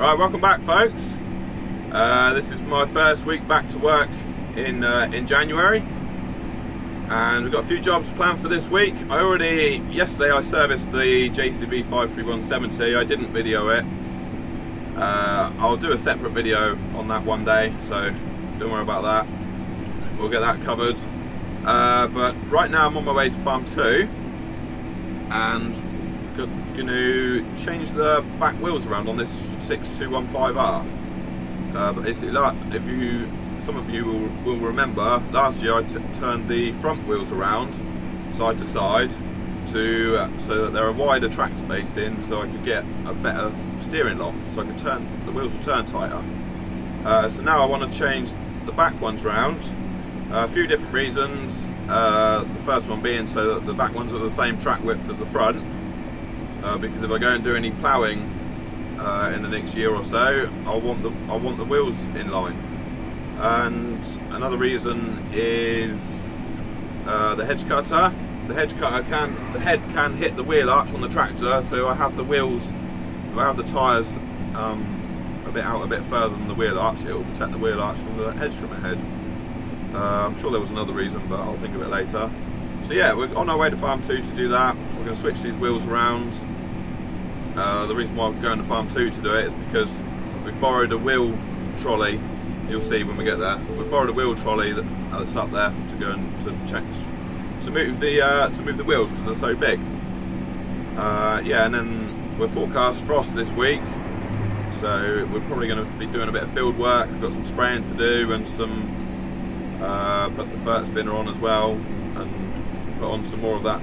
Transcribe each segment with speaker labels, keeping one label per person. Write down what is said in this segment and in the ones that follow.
Speaker 1: Right, welcome back, folks. This is my first week back to work in January, and we've got a few jobs planned for this week. Yesterday I serviced the JCB 53170. I didn't video it. I'll do a separate video on that one day, so don't worry about that. We'll get that covered. But right now I'm on my way to Farm 2, and going to change the back wheels around on this 6215R. But basically, some of you will remember, last year I turned the front wheels around side to side so that there are wider track spacing, so I could get a better steering lock, so I could turn the wheels would turn tighter. So now I want to change the back ones round. A few different reasons. The first one being so that the back ones are the same track width as the front. Because if I go and do any ploughing in the next year or so, I want the wheels in line. And another reason is the hedge cutter. The head can hit the wheel arch on the tractor, so I have the wheels. If I have the tyres a bit further than the wheel arch, it will protect the wheel arch from the hedge trimmer head. I'm sure there was another reason, but I'll think of it later. So yeah, we're on our way to Farm 2 to do that. We're going to switch these wheels around. The reason why we're going to Farm 2 to do it is because we've borrowed a wheel trolley. You'll see when we get there. We've borrowed a wheel trolley that's up there to go and to move the wheels because they're so big. Yeah, and then we're forecast frost this week, so we're probably going to be doing a bit of field work. We've got some spraying to do and some put the fert spinner on as well, and put on some more of that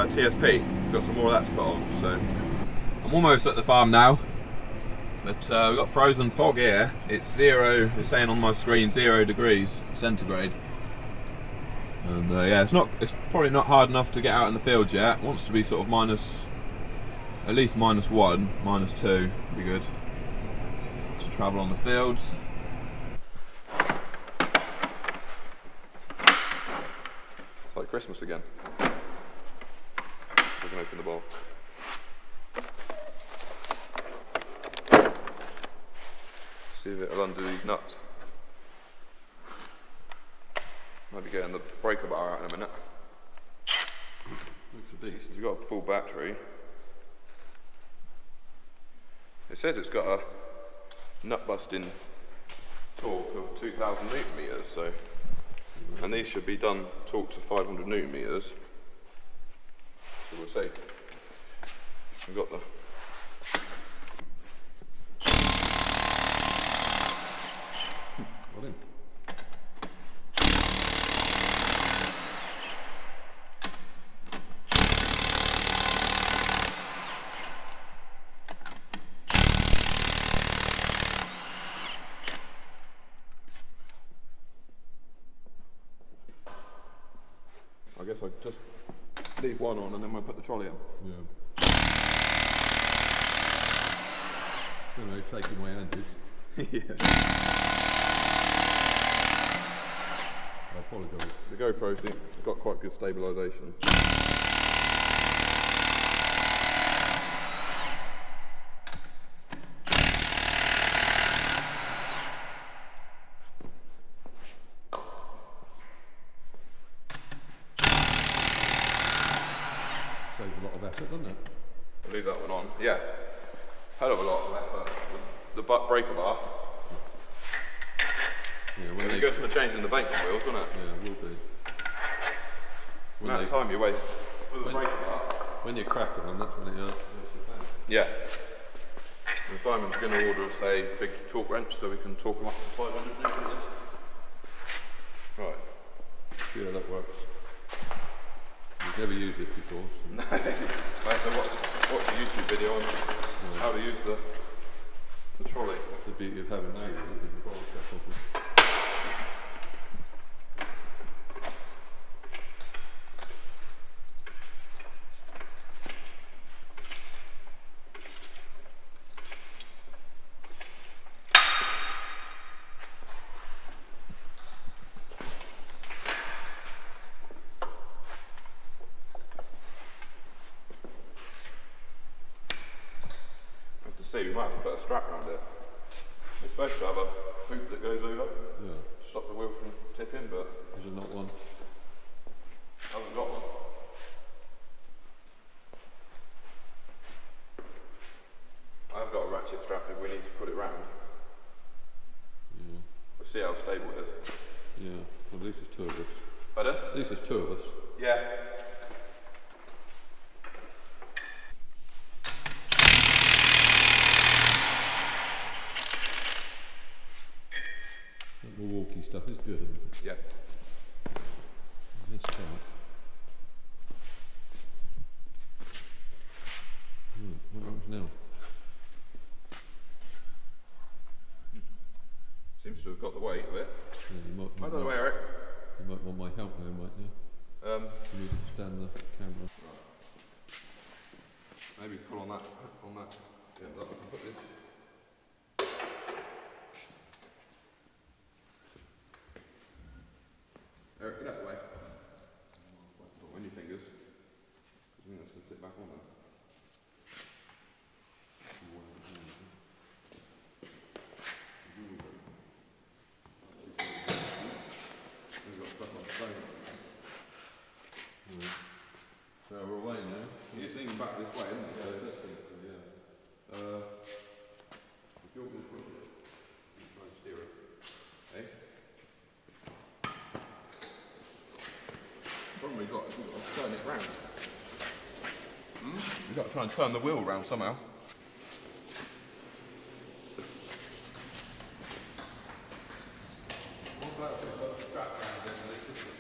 Speaker 1: TSP. We've got some more of that to put on. So I'm almost at the farm now, but we've got frozen fog here. It's saying on my screen 0 degrees centigrade, and yeah, it's probably not hard enough to get out in the fields yet. It wants to be sort of at least -1, -2 would be good to travel on the fields. Like Christmas again. We can open the box. See if it'll undo these nuts. Might be getting the breaker bar out in a minute. Looks a beast. We've got a full battery. It says it's got a nut busting torque of 2,000 Newton meters, so. And these should be done torqued to 500 Newton meters. So we'll see. We've got the I guess I'll just leave one on and then we'll put the trolley in.
Speaker 2: Yeah. I don't know, shaking my hand is.
Speaker 1: Yeah.
Speaker 2: I apologise.
Speaker 1: The GoPro's got quite good stabilisation.
Speaker 2: Saves a lot of effort, doesn't it?
Speaker 1: I'll leave that one on. Yeah. Hell of a lot of effort. The breaker bar.
Speaker 2: Yeah,
Speaker 1: it'll be good for changing the banking wheels, won't it?
Speaker 2: Yeah, it will be.
Speaker 1: The amount of time you waste with the breaker bar.
Speaker 2: When you crack it on, that's when it hurts.
Speaker 1: Yeah. And Simon's going to order us a big torque wrench so we can torque them up to 500 Newton meters. Right.
Speaker 2: Yeah, that works. You've never used it before. So.
Speaker 1: No. Right, so watch a YouTube video on how to use the trolley.
Speaker 2: The beauty of having those is that you can borrow stuff.
Speaker 1: see, we might have to put a strap around it. It's supposed to have a hoop that goes over,
Speaker 2: Yeah.
Speaker 1: to stop the wheel from tipping, but
Speaker 2: Is there not one?
Speaker 1: I haven't got one. I've got a ratchet strap if we need to put it round.
Speaker 2: Yeah.
Speaker 1: We'll see how stable it is.
Speaker 2: Yeah. Well, at least there's two of us.
Speaker 1: Pardon?
Speaker 2: At least there's two of us.
Speaker 1: Yeah.
Speaker 2: That Milwaukee stuff is good, isn't it?
Speaker 1: Yeah.
Speaker 2: Let's start. What happens now?
Speaker 1: Seems to have got the weight of it.
Speaker 2: Yeah, you might,
Speaker 1: I don't know, Eric.
Speaker 2: You might want my help there, mightn't you? You need to stand the camera.
Speaker 1: Maybe pull on that. Yeah, look, we can put this. Eric, get out of the way. Don't wind your fingers. Because I think that's going to tip back on there. We've got stuff on the phone.
Speaker 2: So we're away now.
Speaker 1: He's leaning back this way, isn't he?
Speaker 2: Yeah, I think so, yeah.
Speaker 1: If you want me to push it, you try and steer it. Okay? The problem we've got is we've got to turn it round. We've got to try and turn the wheel around somehow. What about if we put a strap around it and they push it?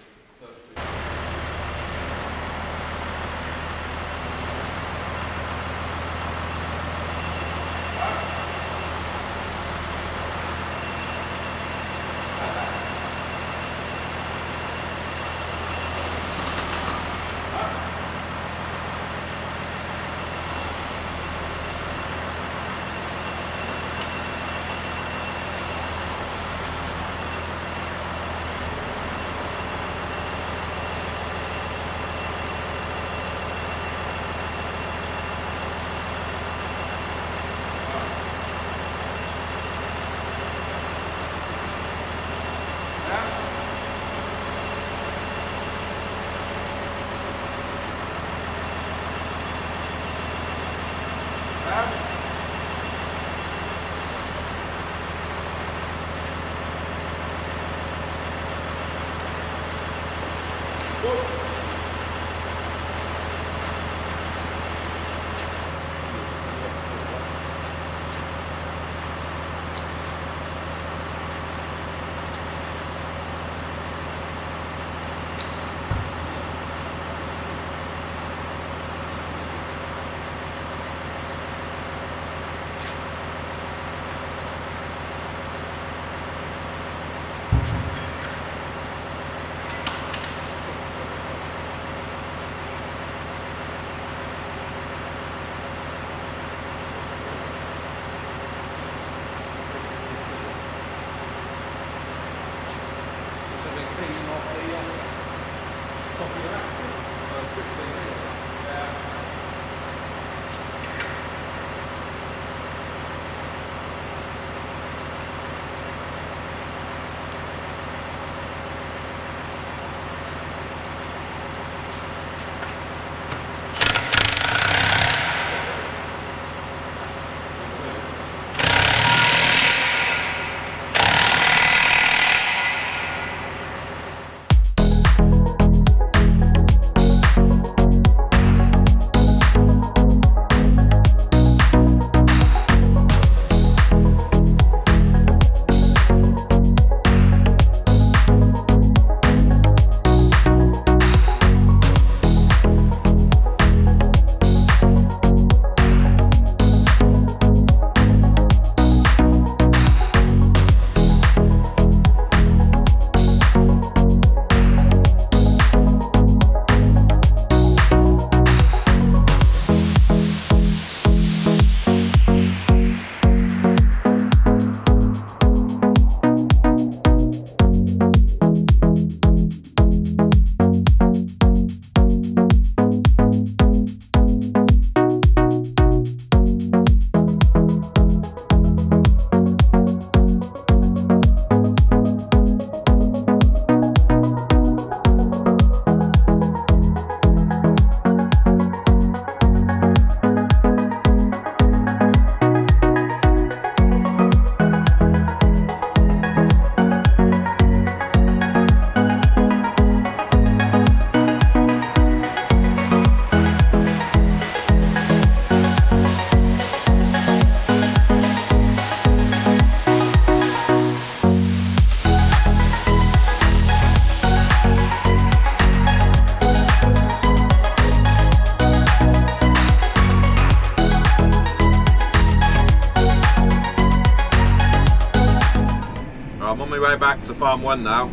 Speaker 1: the way back to farm 1 now.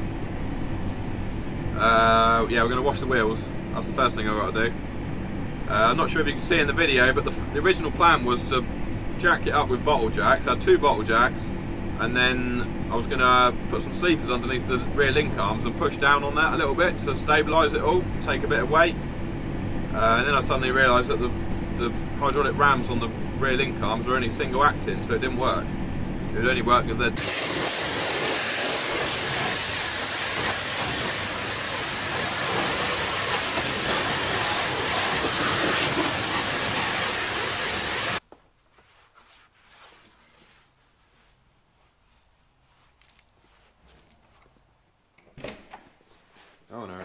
Speaker 1: Yeah, we're going to wash the wheels. That's the first thing I've got to do. I'm not sure if you can see in the video, but the original plan was to jack it up with bottle jacks. I had 2 bottle jacks, and then I was going to put some sleepers underneath the rear link arms and push down on that a little bit to stabilise it all, take a bit of weight. And then I suddenly realised that the hydraulic rams on the rear link arms were only single acting, so it didn't work. It would only work if they're... Oh no.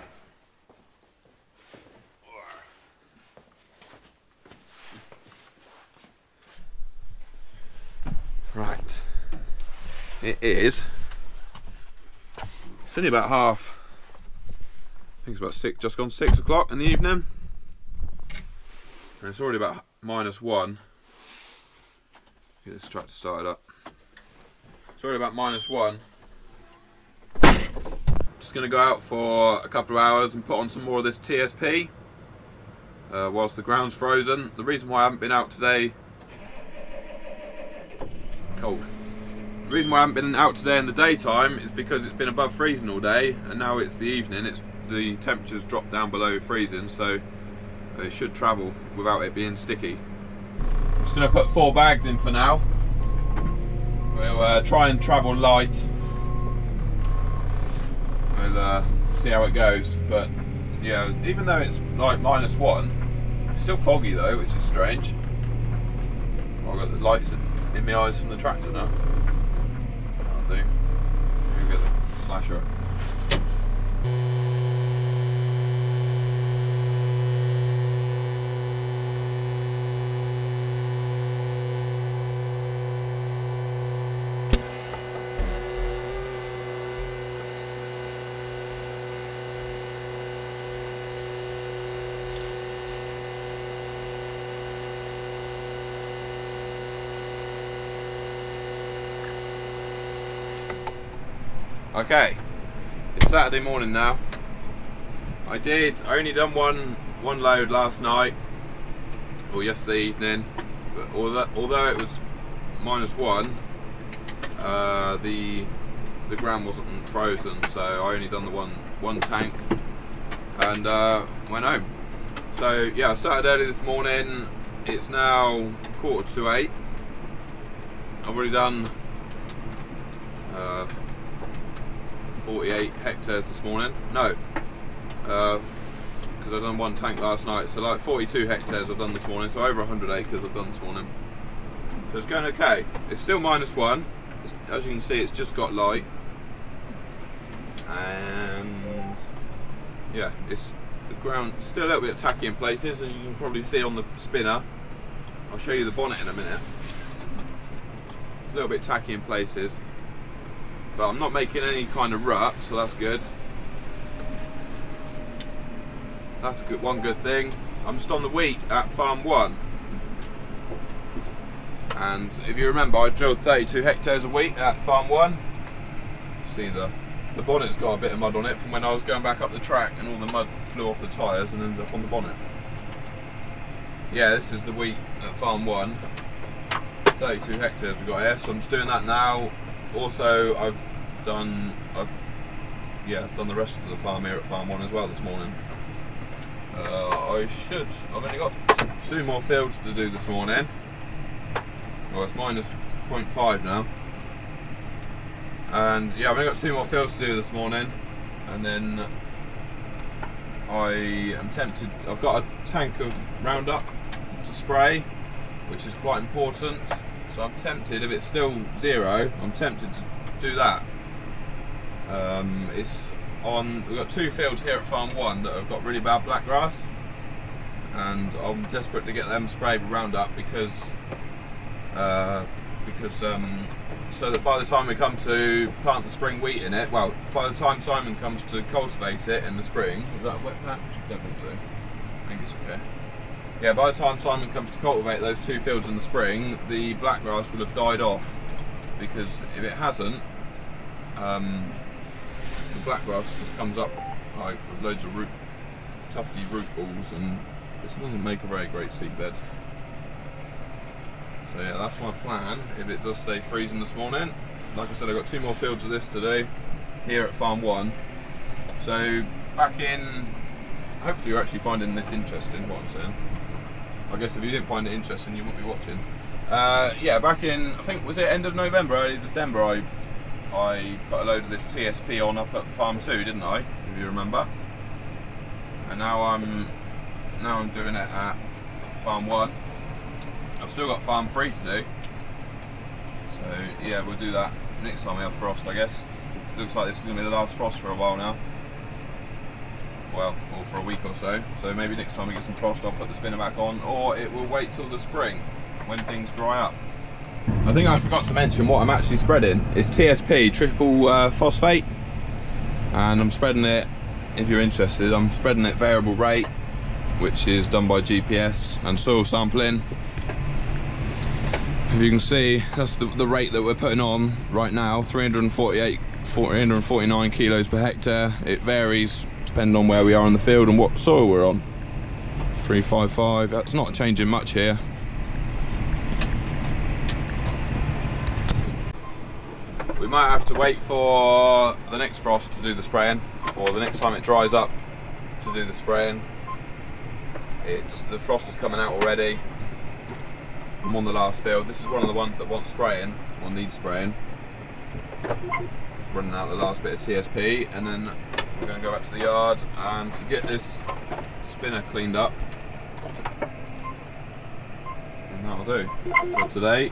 Speaker 1: Right. It is. It's only about half. I think it's about 6, just gone 6 o'clock in the evening. And it's already about -1. Get this tractor started up. It's already about -1. Just going to go out for a couple of hours and put on some more of this TSP whilst the ground's frozen. The reason why I haven't been out today... Cold. The reason why I haven't been out today in the daytime is because it's been above freezing all day, and now it's the evening, the temperature's dropped down below freezing, so it should travel without it being sticky. I'm just going to put 4 bags in for now. We'll try and travel light. We'll see how it goes, but yeah, even though it's like -1, it's still foggy though, which is strange. I've got the lights in my eyes from the tractor now. That'll do. Maybe get the slasher. Okay, it's Saturday morning now. I only done one load last night, or yesterday evening, but although it was -1, the ground wasn't frozen, so I only done the one tank and went home. So yeah, I started early this morning. It's now 7:45. I've already done 48 hectares this morning. No, because I've done 1 tank last night, so like 42 hectares I've done this morning, so over 100 acres I've done this morning. So it's going okay. It's still -1. As you can see, it's just got light. And yeah, it's the ground still a little bit tacky in places, as you can probably see on the spinner. I'll show you the bonnet in a minute. It's a little bit tacky in places, but I'm not making any kind of rut, so that's good. That's a good, one good thing. I'm just on the wheat at farm 1. And if you remember, I drilled 32 hectares of wheat at farm 1. See the bonnet's got a bit of mud on it from when I was going back up the track, and all the mud flew off the tyres and ended up on the bonnet. Yeah, this is the wheat at farm 1. 32 hectares we've got here, so I'm just doing that now. Also, I've done the rest of the farm here at farm 1 as well this morning. I've only got 2 more fields to do this morning. Well, it's -0.5 now. And yeah, I've only got 2 more fields to do this morning, and then I am tempted. I've got a tank of Roundup to spray, which is quite important. So I'm tempted, if it's still 0, I'm tempted to do that. We've got 2 fields here at farm 1 that have got really bad blackgrass, and I'm desperate to get them sprayed with Roundup because so that by the time we come to plant the spring wheat in it, well, by the time Simon comes to cultivate it in the spring, is that a wet patch? Definitely so. I think it's okay. Yeah, by the time Simon comes to cultivate those 2 fields in the spring, the blackgrass will have died off, because if it hasn't, the black grass just comes up like with loads of tufty root balls, and this doesn't make a very great seedbed. So yeah, that's my plan if it does stay freezing this morning. Like I said, I've got 2 more fields of this to do here at Farm 1. So back in, hopefully you're actually finding this interesting, what I'm saying. I guess if you didn't find it interesting, you wouldn't be watching. Yeah, back in, I think, was it end of November, early December, I put a load of this TSP on up at Farm 2, didn't I? If you remember. And now I'm doing it at Farm 1. I've still got Farm 3 to do. So yeah, we'll do that next time we have frost, I guess. Looks like this is going to be the last frost for a while now. Well, or for a week or so. So maybe next time we get some frost, I'll put the spinner back on, or it will wait till the spring when things dry up. I think I forgot to mention what I'm actually spreading. It's TSP, triple phosphate, and I'm spreading it, if you're interested, I'm spreading it variable rate, which is done by GPS and soil sampling. If you can see, that's the rate that we're putting on right now, 449 kilos per hectare. It varies depending on where we are in the field and what soil we're on. 355, that's not changing much here. We might have to wait for the next frost to do the spraying, or the next time it dries up to do the spraying. The frost is coming out already. I'm on the last field. This is one of the ones that wants spraying, or needs spraying. Just running out the last bit of TSP, and then we're going to go back to the yard and get this spinner cleaned up. And that'll do for today.